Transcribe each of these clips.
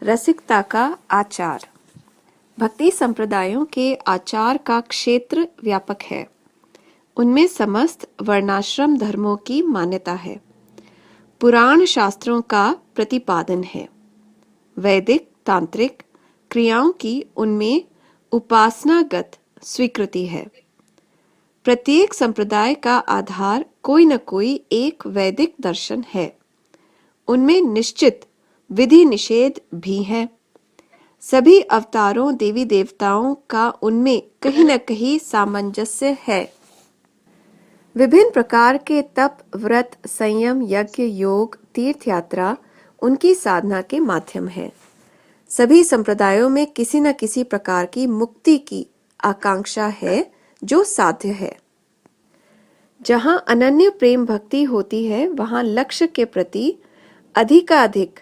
रसिकता का आचार। भक्ति संप्रदायों के आचार का क्षेत्र व्यापक है। उनमें समस्त वर्णाश्रम धर्मों की मान्यता है। पुराण शास्त्रों का प्रतिपादन है। वैदिक तांत्रिक क्रियाओं की उनमें उपासनागत स्वीकृति है। प्रत्येक संप्रदाय का आधार कोई न कोई एक वैदिक दर्शन है। उनमें निश्चित विधि निषेध भी है। सभी अवतारों देवी देवताओं का उनमें कहीं न कहीं सामंजस्य है। विभिन्न प्रकार के तप, व्रत, संयम, यज्ञ, योग, तीर्थ यात्रा उनकी साधना के माध्यम है। सभी संप्रदायों में किसी न किसी प्रकार की मुक्ति की आकांक्षा है जो साध्य है। जहाँ अनन्य प्रेम भक्ति होती है, वहाँ लक्ष्य के प्रति अधिकाधिक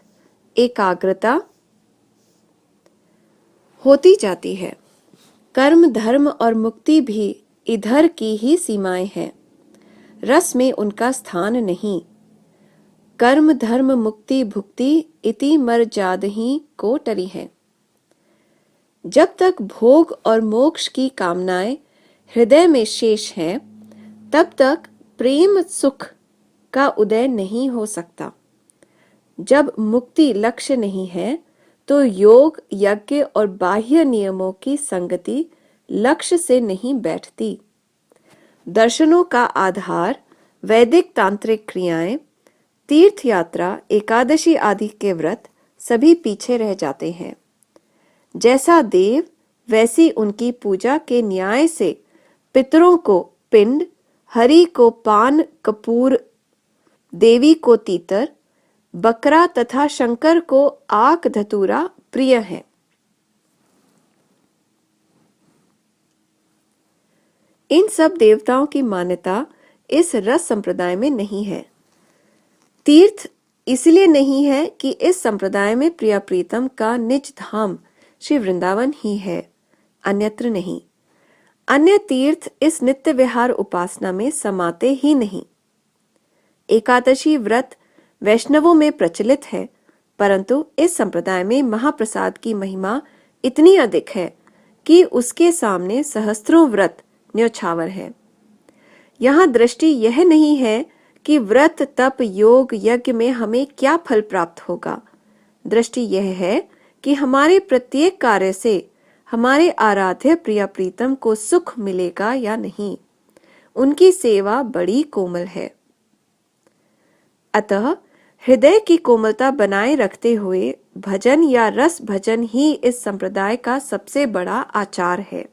एकाग्रता होती जाती है। कर्म, धर्म और मुक्ति भी इधर की ही सीमाएं हैं। रस में उनका स्थान नहीं। कर्म, धर्म, मुक्ति, भुक्ति इति मर्जादहि को टरी है। जब तक भोग और मोक्ष की कामनाएं हृदय में शेष हैं, तब तक प्रेम सुख का उदय नहीं हो सकता। जब मुक्ति लक्ष्य नहीं है, तो योग, यज्ञ और बाह्य नियमों की संगति लक्ष्य से नहीं बैठती। दर्शनों का आधार वैदिक तांत्रिक क्रियाएं, तीर्थ यात्रा, एकादशी आदि के व्रत सभी पीछे रह जाते हैं। जैसा देव, वैसी उनकी पूजा के न्याय से पितरों को पिंड, हरि को पान कपूर, देवी को तीतर, बकरा तथा शंकर को आक धतूरा प्रिय है। इन सब देवताओं की मान्यता इस रस संप्रदाय में नहीं है। तीर्थ इसलिए नहीं है कि इस संप्रदाय में प्रिया प्रीतम का निज धाम श्री वृंदावन ही है, अन्यत्र नहीं। अन्य तीर्थ इस नित्य विहार उपासना में समाते ही नहीं। एकादशी व्रत वैष्णवों में प्रचलित है, परंतु इस संप्रदाय में महाप्रसाद की महिमा इतनी अधिक है कि उसके सामने सहस्त्रों व्रत न्यौछावर है। यहाँ दृष्टि यह नहीं है कि व्रत, तप, योग, यज्ञ में हमें क्या फल प्राप्त होगा। दृष्टि यह है कि हमारे प्रत्येक कार्य से हमारे आराध्य प्रिया प्रीतम को सुख मिलेगा या नहीं। उनकी सेवा बड़ी कोमल है। अतः हृदय की कोमलता बनाए रखते हुए भजन या रस भजन ही इस संप्रदाय का सबसे बड़ा आचार है।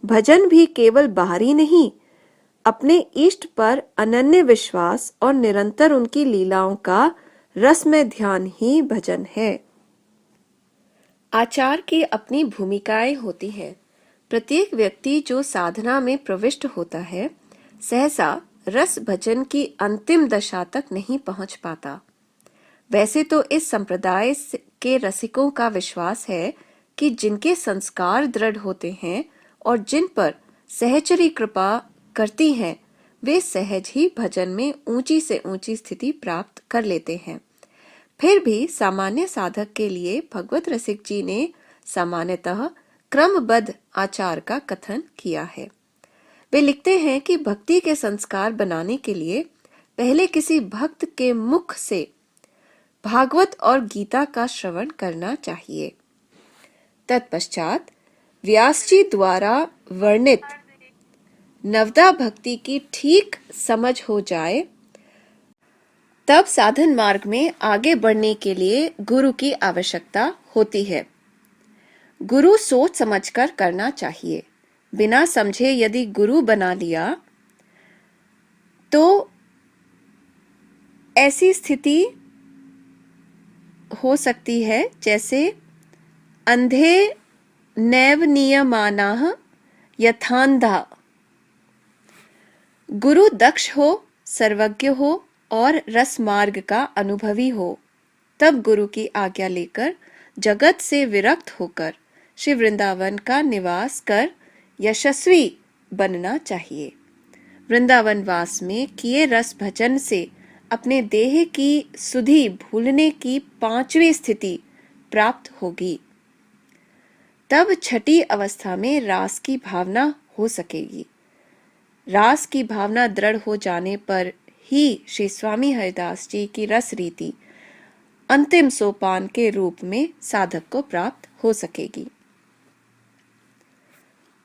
भजन भी केवल बाहरी नहीं, अपने इष्ट पर अनन्य विश्वास और निरंतर उनकी लीलाओं का रस में ध्यान ही भजन है। आचार की अपनी भूमिकाएं होती हैं। प्रत्येक व्यक्ति जो साधना में प्रविष्ट होता है, सहसा रस भजन की अंतिम दशा तक नहीं पहुंच पाता। वैसे तो इस संप्रदाय के रसिकों का विश्वास है कि जिनके संस्कार दृढ़ होते हैं और जिन पर सहचरी कृपा करती हैं, वे सहज ही भजन में ऊंची से ऊंची स्थिति प्राप्त कर लेते हैं। फिर भी सामान्य साधक के लिए भगवत रसिक जी ने सामान्यतः क्रमबद्ध आचार का कथन किया है। वे लिखते हैं कि भक्ति के संस्कार बनाने के लिए पहले किसी भक्त के मुख से भागवत और गीता का श्रवण करना चाहिए। तत्पश्चात व्यास जी द्वारा वर्णित नवदा भक्ति की ठीक समझ हो जाए, तब साधन मार्ग में आगे बढ़ने के लिए गुरु की आवश्यकता होती है। गुरु सोच समझकर करना चाहिए। बिना समझे यदि गुरु बना लिया तो ऐसी स्थिति हो सकती है जैसे अंधे नैव नियमानाः यथांधा। गुरु दक्ष हो, सर्वज्ञ हो और रस मार्ग का अनुभवी हो, तब गुरु की आज्ञा लेकर जगत से विरक्त होकर श्री वृंदावन का निवास कर यशस्वी बनना चाहिए। वृंदावन वास में किए रस भजन से अपने देह की सुधि भूलने की 5वीं स्थिति प्राप्त होगी। तब छठी अवस्था में रास की भावना हो सकेगी। रास की भावना दृढ़ हो जाने पर ही श्री स्वामी हरिदास जी की रस रीति अंतिम सोपान के रूप में साधक को प्राप्त हो सकेगी।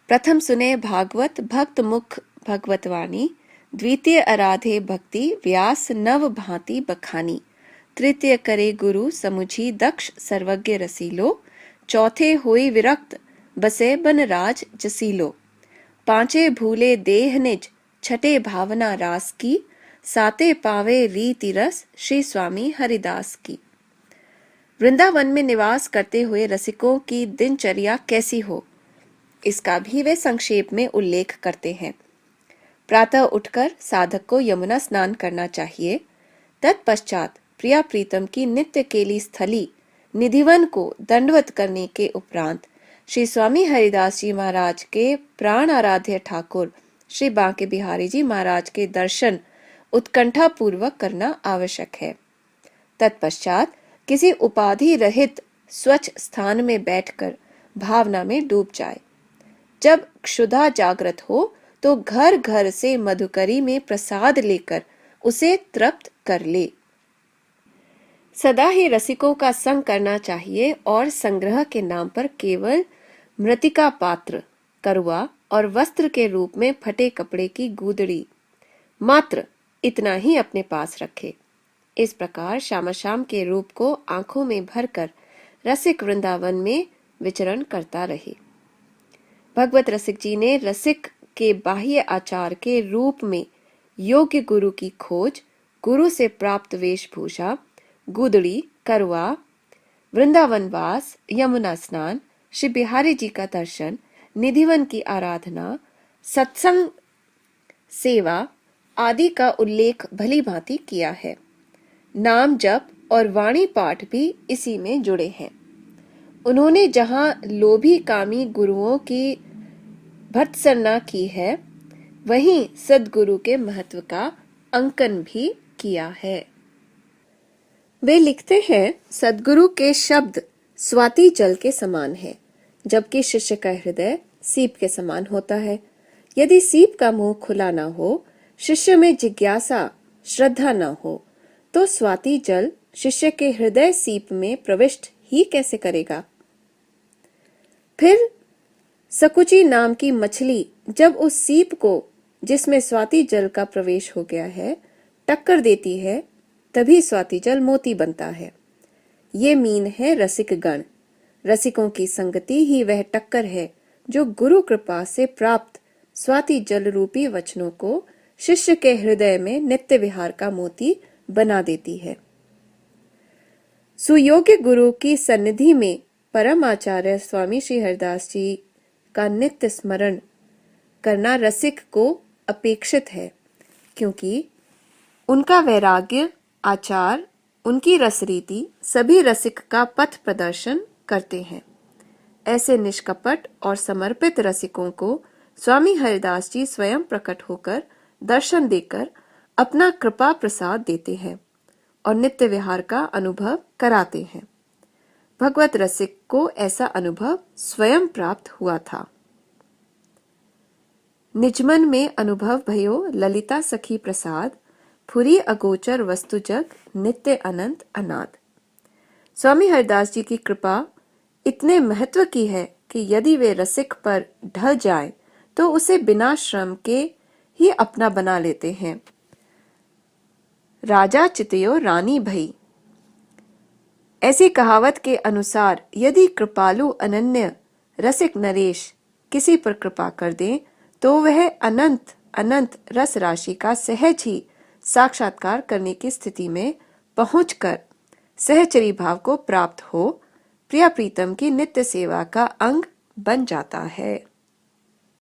प्रथम सुने भागवत भक्त मुख भगवतवाणी, द्वितीय आराधे भक्ति व्यास नव भांति बखानी, तृतीय करे गुरु समुझी दक्ष सर्वज्ञ रसीलो, चौथे होई विरक्त बसे बन राज जसीलो, पांचे भूले देह निज छठे भावना रास की, साते पावे रीति रस श्री स्वामी हरिदास की। वृंदावन में निवास करते हुए रसिकों की दिनचर्या कैसी हो, इसका भी वे संक्षेप में उल्लेख करते हैं। प्रातः उठकर साधक को यमुना स्नान करना चाहिए। तत्पश्चात प्रिया प्रीतम की नित्य केली स्थली निधिवन को दंडवत करने के उपरांत श्री स्वामी हरिदास जी महाराज के प्राण आराध्य ठाकुर श्री बांके बिहारी जी महाराज के दर्शन उत्कंठा पूर्वक करना आवश्यक है। तत्पश्चात किसी उपाधि रहित स्वच्छ स्थान में बैठकर भावना में डूब जाए। जब क्षुधा जागृत हो तो घर घर से मधुकरी में प्रसाद लेकर उसे तृप्त कर ले। सदा ही रसिकों का संग करना चाहिए और संग्रह के नाम पर केवल मृतिका पात्र, करुआ और वस्त्र के रूप में फटे कपड़े की गूदड़ी मात्र इतना ही अपने पास रखे। इस प्रकार शाम के रूप को आंखों में भरकर रसिक वृंदावन में विचरण करता रहे। भगवत रसिक जी ने रसिक के बाह्य आचार के रूप में योग्य गुरु की खोज, गुरु से प्राप्त वेशभूषा, गुदड़ी, करवा, वृंदावन वास, यमुना स्नान, श्री बिहारी जी का दर्शन, निधिवन की आराधना, सत्संग सेवा आदि का उल्लेख भली भांति किया है। नाम जप और वाणी पाठ भी इसी में जुड़े हैं। उन्होंने जहां लोभी कामी गुरुओं की भर्त्सना की है, वहीं सद्गुरु के महत्व का अंकन भी किया है। वे लिखते हैं, सद्गुरु के शब्द स्वाति जल के समान है, जबकि शिष्य का हृदय सीप के समान होता है। यदि सीप का मुंह खुला न हो, शिष्य में जिज्ञासा श्रद्धा न हो, तो स्वाति जल शिष्य के हृदय सीप में प्रविष्ट ही कैसे करेगा। फिर सकुची नाम की मछली जब उस सीप को, जिसमें स्वाति जल का प्रवेश हो गया है, टक्कर देती है, तभी स्वाति जल मोती बनता है। ये मीन है रसिक गण। रसिकों की संगति ही वह टक्कर है जो गुरु कृपा से प्राप्त स्वाति जल रूपी वचनों को शिष्य के हृदय में नित्य विहार का मोती बना देती है। सुयोग्य गुरु की सन्निधि में परम आचार्य स्वामी श्री हरिदास जी का नित्य स्मरण करना रसिक को अपेक्षित है, क्योंकि उनका वैराग्य, आचार, उनकी रसरीति सभी रसिक का पथ प्रदर्शन करते हैं। ऐसे निष्कपट और समर्पित रसिकों को स्वामी हरिदास जी स्वयं प्रकट होकर दर्शन देकर अपना कृपा प्रसाद देते हैं और नित्य विहार का अनुभव कराते हैं। भगवत रसिक को ऐसा अनुभव स्वयं प्राप्त हुआ था। निजमन में अनुभव भयो ललिता सखी प्रसाद, फुरी अगोचर वस्तु जग नित्य अनंत अनाद। स्वामी हरिदास जी की कृपा इतने महत्व की है कि यदि वे रसिक पर ढल जाएं, तो उसे बिना श्रम के ही अपना बना लेते हैं। राजा चितयो रानी भई, ऐसी कहावत के अनुसार यदि कृपालु अनन्य रसिक नरेश किसी पर कृपा कर दें, तो वह अनंत अनंत रस राशि का सहज ही साक्षात्कार करने की स्थिति में पहुंचकर सहचरी भाव को प्राप्त हो प्रिया प्रीतम की नित्य सेवा का अंग बन जाता है।